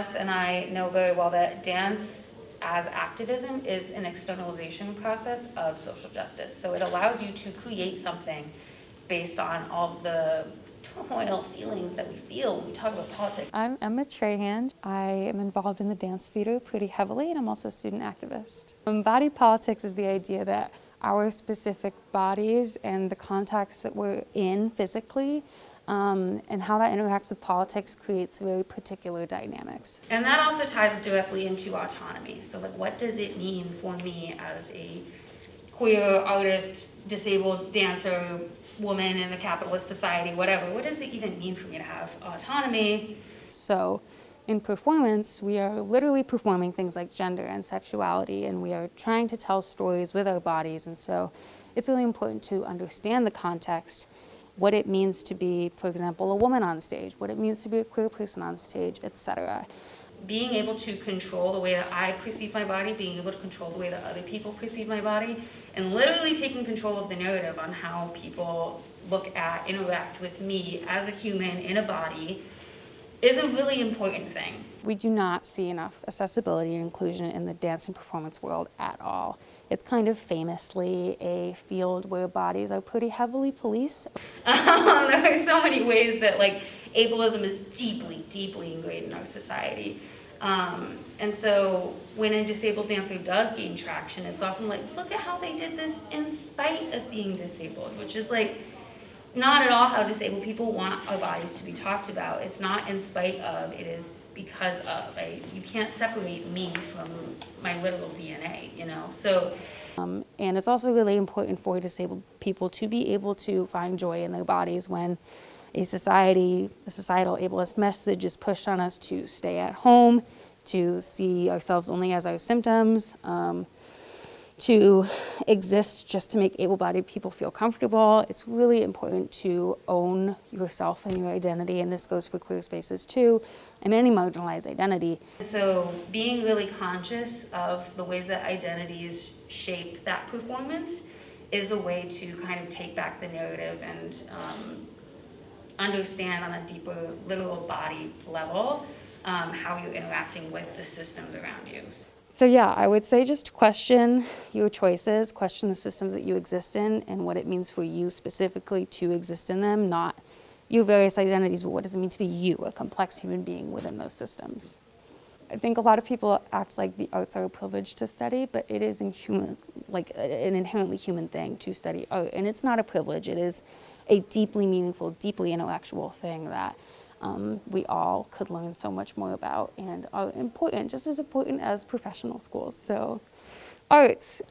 Jess and I know very well that dance as activism is an externalization process of social justice. So it allows you to create something based on all of the turmoil feelings that we feel when we talk about politics. I'm Emma Trahan. I am involved in the dance theater pretty heavily, and I'm also a student activist. Body politics is the idea that our specific bodies and the context that we're in physically and how that interacts with politics creates very particular dynamics. And that also ties directly into autonomy. So like, what does it mean for me as a queer artist, disabled dancer, woman in a capitalist society, whatever, what does it even mean for me to have autonomy? So in performance, we are literally performing things like gender and sexuality, and we are trying to tell stories with our bodies. And so it's really important to understand the context, what it means to be, for example, a woman on stage, what it means to be a queer person on stage, etc. Being able to control the way that I perceive my body, being able to control the way that other people perceive my body, and literally taking control of the narrative on how people look at, interact with me as a human in a body is a really important thing. We do not see enough accessibility and inclusion in the dance and performance world at all. It's kind of famously a field where bodies are pretty heavily policed. There are so many ways that like ableism is deeply, deeply ingrained in our society. And so when a disabled dancer does gain traction, it's often like, look at how they did this in spite of being disabled, which is like not at all how disabled people want our bodies to be talked about. It's not in spite of, it is because of. You can't separate me from my literal DNA, you know? So. And it's also really important for disabled people to be able to find joy in their bodies when a societal ableist message is pushed on us to stay at home, to see ourselves only as our symptoms, to exist just to make able-bodied people feel comfortable. It's really important to own yourself and your identity, and this goes for queer spaces too, and any marginalized identity. So being really conscious of the ways that identities shape that performance is a way to kind of take back the narrative and understand on a deeper literal body level how you're interacting with the systems around you. So yeah, I would say just question your choices, question the systems that you exist in and what it means for you specifically to exist in them, not your various identities, but what does it mean to be you, a complex human being within those systems. I think a lot of people act like the arts are a privilege to study, but it is an inherently human thing to study art, and it's not a privilege, it is a deeply meaningful, deeply intellectual thing that we all could learn so much more about and are important, just as important as professional schools. So, arts.